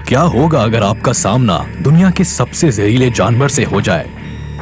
क्या होगा अगर आपका सामना दुनिया के सबसे जहरीले जानवर से हो जाए,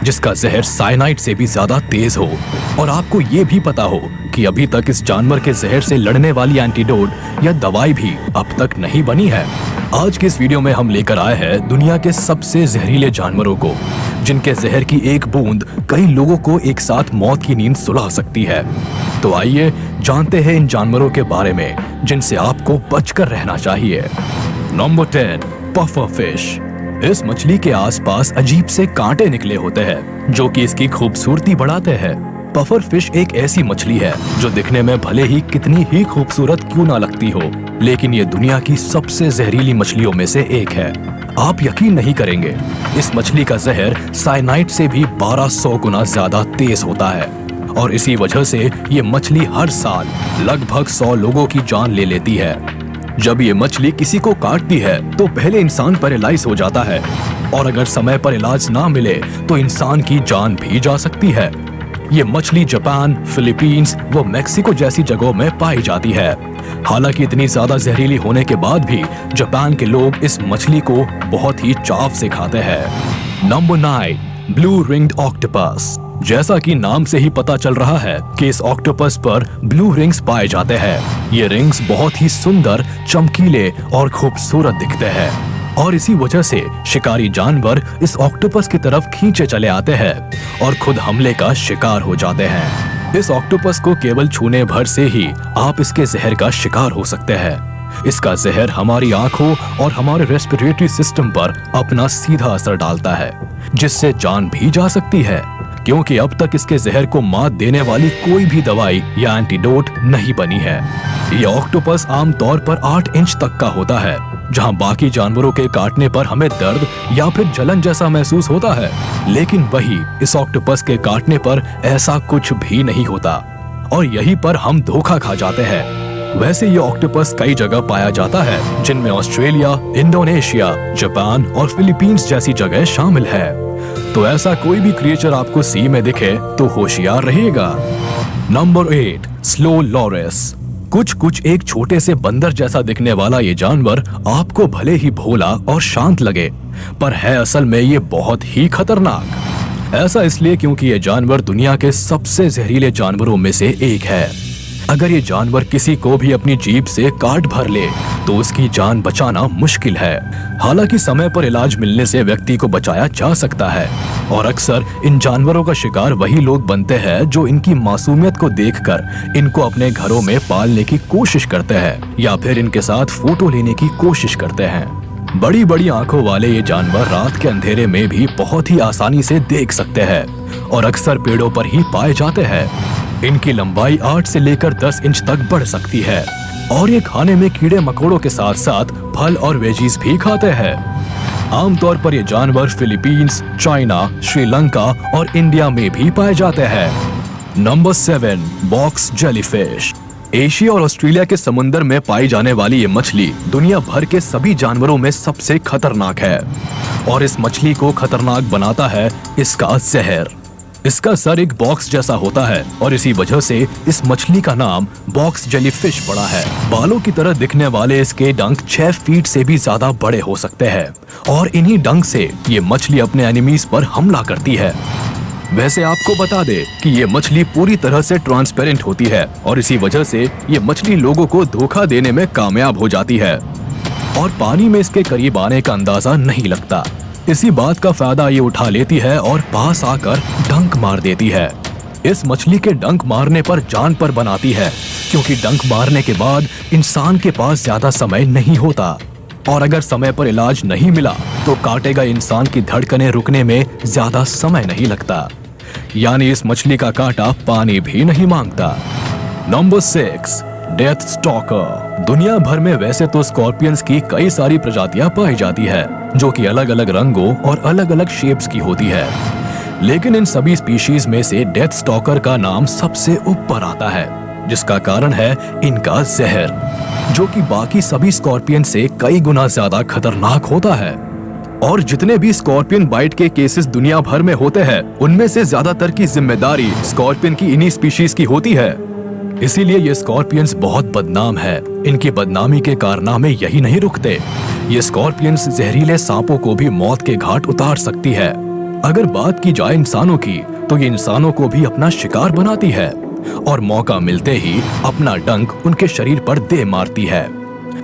जिसका जहर साइनाइड से भी ज्यादा तेज हो, और आपको ये भी पता हो कि अभी तक इस जानवर के जहर से लड़ने वाली एंटीडोट या दवाई भी अब तक नहीं बनी है। आज के इस वीडियो में हम लेकर आए हैं दुनिया के सबसे जहरीले जानवरों को, जिनके जहर की एक बूंद कई लोगों को एक साथ मौत की नींद सुला सकती है। तो आइए जानते हैं इन जानवरों के बारे में जिनसे आपको बचकर रहना चाहिए। Number 10, puffer fish. इस मछली के आसपास अजीब से कांटे निकले होते हैं जो कि इसकी खूबसूरती बढ़ाते हैं। पफर फिश एक ऐसी मछली है जो दिखने में भले ही कितनी ही खूबसूरत क्यों ना लगती हो, लेकिन ये दुनिया की सबसे जहरीली मछलियों में से एक है। आप यकीन नहीं करेंगे, इस मछली का जहर साइनाइड से भी 1200 गुना ज्यादा तेज होता है, और इसी वजह से ये मछली हर साल लगभग 100 लोगों की जान ले लेती है। जब ये मछली किसी को काटती है तो पहले इंसान पैरालाइज हो जाता है, और अगर समय पर इलाज ना मिले तो इंसान की जान भी जा सकती है। ये मछली जापान, फिलीपींस व मेक्सिको जैसी जगहों में पाई जाती है। हालांकि इतनी ज्यादा जहरीली होने के बाद भी जापान के लोग इस मछली को बहुत ही चाव से खाते हैं। Number 9, blue ringed octopus. जैसा कि नाम से ही पता चल रहा है कि इस ऑक्टोपस पर ब्लू रिंग्स पाए जाते हैं। ये रिंग्स बहुत ही सुंदर, चमकीले और खूबसूरत दिखते हैं, और इसी वजह से शिकारी जानवर इस ऑक्टोपस की तरफ खींचे चले आते हैं और खुद हमले का शिकार हो जाते हैं। इस ऑक्टोपस को केवल छूने भर से ही आप इसके जहर का शिकार हो सकते हैं। इसका जहर हमारी आंखों और हमारे रेस्पिरेटरी सिस्टम पर अपना सीधा असर डालता है, जिससे जान भी जा सकती है, क्योंकि अब तक इसके जहर को मात देने वाली कोई भी दवाई या एंटीडोट नहीं बनी है। ये ऑक्टोपस आमतौर पर 8 इंच तक का होता है, जहां बाकी जानवरों के काटने पर हमें दर्द या फिर जलन जैसा महसूस होता है, लेकिन वही इस ऑक्टोपस के काटने पर ऐसा कुछ भी नहीं होता, और यहीं पर हम धोखा खा जाते हैं। वैसे ये ऑक्टोपस कई जगह पाया जाता है, जिनमें ऑस्ट्रेलिया, इंडोनेशिया, जापान और फिलीपींस जैसी जगह शामिल है। तो ऐसा कोई भी क्रिएचर आपको सी में दिखे तो होशियार रहिएगा। Number 8, slow Laureus. कुछ एक छोटे से बंदर जैसा दिखने वाला ये जानवर आपको भले ही भोला और शांत लगे, पर है असल में ये बहुत ही खतरनाक। ऐसा इसलिए क्योंकि ये जानवर दुनिया के सबसे जहरीले जानवरों में से एक है। अगर ये जानवर किसी को भी अपनी जीभ से काट भर ले तो उसकी जान बचाना मुश्किल है। हालांकि समय पर इलाज मिलने से व्यक्ति को बचाया जा सकता है, और अक्सर इन जानवरों का शिकार वही लोग बनते हैं जो इनकी मासूमियत को देखकर इनको अपने घरों में पालने की कोशिश करते हैं या फिर इनके साथ फोटो लेने की कोशिश करते हैं। बड़ी बड़ी आंखों वाले ये जानवर रात के अंधेरे में भी बहुत ही आसानी से देख सकते हैं, और अक्सर पेड़ों पर ही पाए जाते हैं। इनकी लंबाई 8 से लेकर 10 इंच तक बढ़ सकती है, और ये खाने में कीड़े मकोड़ों के साथ साथ फल और वेजीज भी खाते हैं। आमतौर पर ये जानवर फिलीपींस, चाइना, श्रीलंका और इंडिया में भी पाए जाते हैं। Number 7, box jellyfish. एशिया और ऑस्ट्रेलिया के समुद्र में पाई जाने वाली ये मछली दुनिया भर के सभी जानवरों में सबसे खतरनाक है, और इस मछली को खतरनाक बनाता है इसका जहर। इसका सर एक बॉक्स जैसा होता है, और इसी वजह से इस मछली का नाम बॉक्स जेलीफिश पड़ा है। बालों की तरह दिखने वाले इसके डंक 6 फीट से भी ज्यादा बड़े हो सकते हैं, और इन्हीं डंक से ये मछली अपने एनिमीज पर हमला करती है। वैसे आपको बता दे कि ये मछली पूरी तरह से ट्रांसपेरेंट होती है, और इसी वजह से ये मछली लोगों को धोखा देने में कामयाब हो जाती है, और पानी में इसके करीब आने का अंदाजा नहीं लगता। इसी बात का फायदा ये उठा लेती है और पास आकर डंक मार देती है। इस मछली के डंक मारने पर जान पर बनाती है, क्योंकि डंक मारने के बाद इंसान के पास ज्यादा समय नहीं होता, और अगर समय पर इलाज नहीं मिला तो काटे गए इंसान की धड़कनें रुकने में ज्यादा समय नहीं लगता। यानी इस मछली का कांटा पानी भी नहीं मांगता। Number 6, death stalker. दुनिया भर में वैसे तो स्कॉर्पियंस की कई सारी प्रजातियां पाई जाती है, जो कि अलग अलग रंगों और अलग अलग शेप्स की होती है, लेकिन इन सभी स्पीशीज में से डेथ स्टॉकर का नाम सबसे ऊपर आता है, जिसका कारण है इनका जहर, जो कि बाकी सभी स्कॉर्पियन से कई गुना ज्यादा खतरनाक होता है। और जितने भी स्कॉर्पियन बाइट के केसेस दुनिया भर में होते हैं, उनमें से ज्यादातर की जिम्मेदारी स्कॉर्पियन की इन्हीं स्पीशीज की होती है। इसीलिए ये स्कॉर्पियंस बहुत बदनाम है। इनकी बदनामी के कारनामे यही नहीं रुकते। ये स्कॉर्पियंस जहरीले सांपों को भी मौत के घाट उतार सकती है। अगर बात की जाए इंसानों की, तो ये इंसानों को भी अपना शिकार बनाती है और मौका मिलते ही अपना डंक उनके शरीर पर दे मारती है।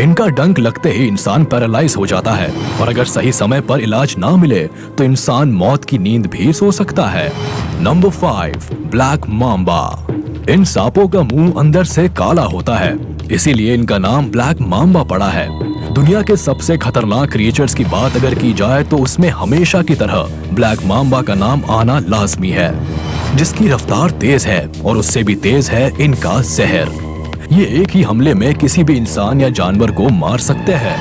इनका डंक लगते ही इंसान पैरालाइज हो जाता है और अगर सही समय पर इलाज ना मिले तो इंसान मौत की नींद भी सो सकता है। Number 5, black mamba. इन सांपों का मुंह अंदर से काला होता है, इसीलिए इनका नाम ब्लैक माम्बा पड़ा है। दुनिया के सबसे खतरनाक क्रिएचर्स की बात अगर की जाए तो उसमें हमेशा की तरह ब्लैक माम्बा का नाम आना लाजमी है, जिसकी रफ्तार तेज है और उससे भी तेज है इनका जहर। ये एक ही हमले में किसी भी इंसान या जानवर को मार सकते हैं।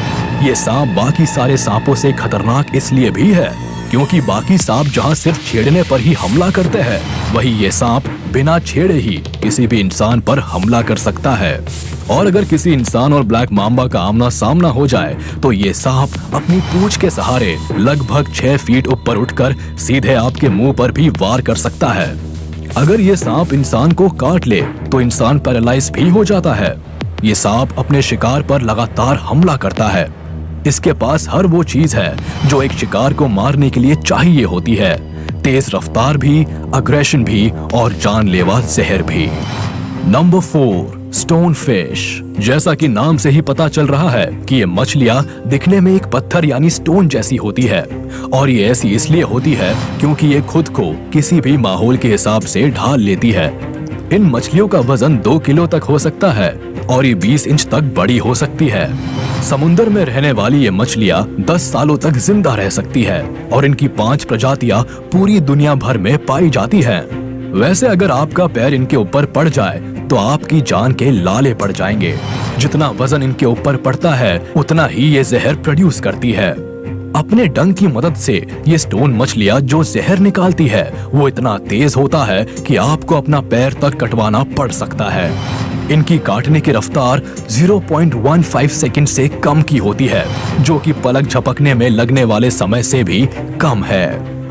ये सांप बाकी सारे सांपों से खतरनाक इसलिए भी है क्योंकि बाकी सांप जहां सिर्फ छेड़ने पर ही हमला करते हैं, वही ये सांप बिना छेड़े ही किसी भी इंसान पर हमला कर सकता है। और अगर किसी इंसान और ब्लैक माम्बा का आमना सामना हो जाए तो ये सांप अपनी पूंछ के सहारे लगभग 6 फीट ऊपर उठकर सीधे आपके मुंह पर भी वार कर सकता है। अगर ये सांप इंसान को काट ले तो इंसान पैरालाइज भी हो जाता है। ये सांप अपने शिकार पर लगातार हमला करता है। इसके पास हर वो चीज है जो एक शिकार को मारने के लिए चाहिए होती है, तेज रफ्तार भी, अग्रेशन भी और जानलेवा जहर भी। Number 4, stone fish. जैसा कि नाम से ही पता चल रहा है कि ये मछलियां दिखने में एक पत्थर यानी स्टोन जैसी होती है और ये ऐसी इसलिए होती है क्योंकि ये खुद को किसी भी माहौल के हिसाब से ढाल लेती है। इन मछलियों का वजन 2 किलो तक हो सकता है और ये 20 इंच तक बड़ी हो सकती है। समुद्र में रहने वाली ये मछलियां 10 सालों तक जिंदा रह सकती है और इनकी 5 प्रजातियां पूरी दुनिया भर में पाई जाती हैं। वैसे अगर आपका पैर इनके ऊपर पड़ जाए तो आपकी जान के लाले पड़ जाएंगे। जितना वजन इनके ऊपर पड़ता है उतना ही ये जहर प्रोड्यूस करती है। अपने डंक की मदद से ये स्टोन मछलियां जो जहर निकालती है वो इतना तेज होता है कि आपको अपना पैर तक कटवाना पड़ सकता है। इनकी काटने की रफ्तार 0.15 सेकंड से कम की होती है, जो कि पलक झपकने में लगने वाले समय से भी कम है।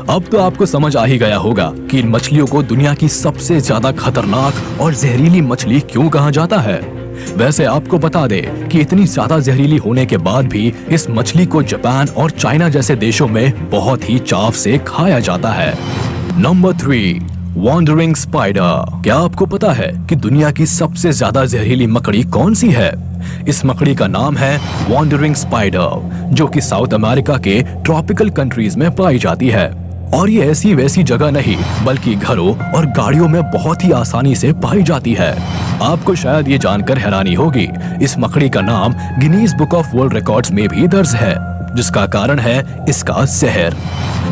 अब तो आपको समझ आ ही गया होगा कि इन मछलियों को दुनिया की सबसे ज्यादा खतरनाक और जहरीली मछली क्यों कहा जाता है। वैसे आपको बता दे कि इतनी ज्यादा जहरीली होने के बाद भी इस मछली को जापान और चाइना जैसे देशों में बहुत ही चाव से खाया जाता है। Number 3, wandering spider. क्या आपको पता है कि दुनिया की सबसे ज्यादा जहरीली मकड़ी कौन सी है? इस मकड़ी का नाम है वॉन्डरिंग स्पाइडर, जो कि साउथ अमेरिका के ट्रॉपिकल कंट्रीज में पाई जाती है। और ये ऐसी वैसी जगह नहीं बल्कि घरों और गाड़ियों में बहुत ही आसानी से पाई जाती है। आपको शायद ये जानकर हैरानी होगी, इस मकड़ी का नाम Guinness book of world records में भी दर्ज है, जिसका कारण है इसका जहर।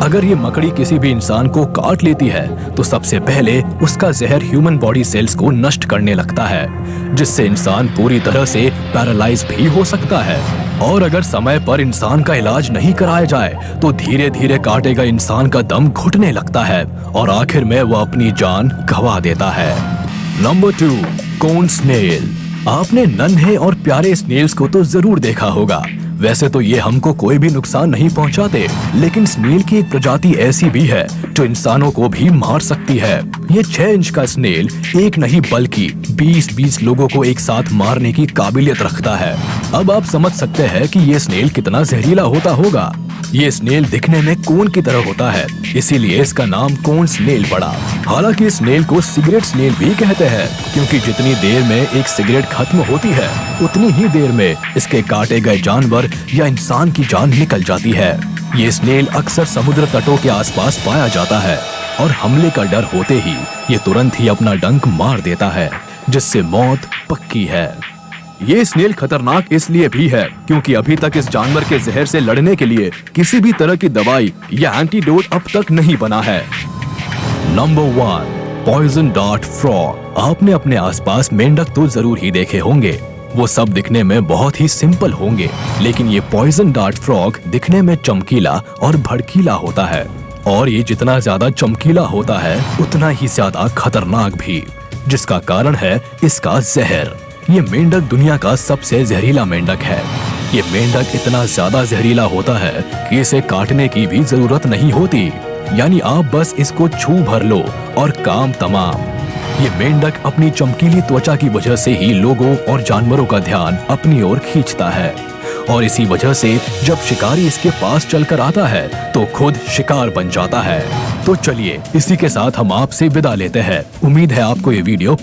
अगर ये मकड़ी किसी भी इंसान को काट लेती है तो सबसे पहले उसका जहर ह्यूमन बॉडी सेल्स को नष्ट करने लगता है, जिससे इंसान पूरी तरह से पैरालाइज भी हो सकता है। और अगर समय पर इंसान का इलाज नहीं कराया जाए तो धीरे धीरे काटे गए इंसान का दम घुटने लगता है और आखिर में वह अपनी जान गंवा देता है। नंबर 2, कोन स्नेल। आपने नन्हे और प्यारे स्नेल्स को तो जरूर देखा होगा। वैसे तो ये हमको कोई भी नुकसान नहीं पहुंचाते, लेकिन स्नेल की एक प्रजाति ऐसी भी है जो इंसानों को भी मार सकती है। ये 6 इंच का स्नेल एक नहीं बल्कि 20-20 लोगों को एक साथ मारने की काबिलियत रखता है। अब आप समझ सकते हैं कि ये स्नेल कितना जहरीला होता होगा। ये स्नेल दिखने में कोन की तरह होता है, इसीलिए इसका नाम कोन स्नेल पड़ा। हालांकि स्नेल को सिगरेट स्नेल भी कहते हैं, क्योंकि जितनी देर में एक सिगरेट खत्म होती है उतनी ही देर में इसके काटे गए जानवर या इंसान की जान निकल जाती है। ये स्नेल अक्सर समुद्र तटों के आसपास पाया जाता है और हमले का डर होते ही ये तुरंत ही अपना डंक मार देता है, जिससे मौत पक्की है। ये स्नेल खतरनाक इसलिए भी है क्योंकि अभी तक इस जानवर के जहर से लड़ने के लिए किसी भी तरह की दवाई या एंटीडोट अब तक नहीं बना है। Number 1, poison dart frog. आपने अपने आसपास मेंढक तो जरूर ही देखे होंगे। वो सब दिखने में बहुत ही सिंपल होंगे, लेकिन ये पॉइजन डार्ट फ्रॉग दिखने में चमकीला और भड़कीला होता है। और ये जितना ज्यादा चमकीला होता है उतना ही ज्यादा खतरनाक भी, जिसका कारण है इसका जहर। ये मेंढक दुनिया का सबसे जहरीला मेंढक है। ये मेंढक इतना ज्यादा जहरीला होता है कि इसे काटने की भी जरूरत नहीं होती, यानी आप बस इसको छू भर लो और काम तमाम। ये मेंढक अपनी चमकीली त्वचा की वजह से ही लोगों और जानवरों का ध्यान अपनी ओर खींचता है और इसी वजह से जब शिकारी इसके पास चलकर आता है तो खुद शिकार बन जाता है। तो चलिए इसी के साथ हम आपसे विदा लेते हैं। उम्मीद है आपको ये वीडियो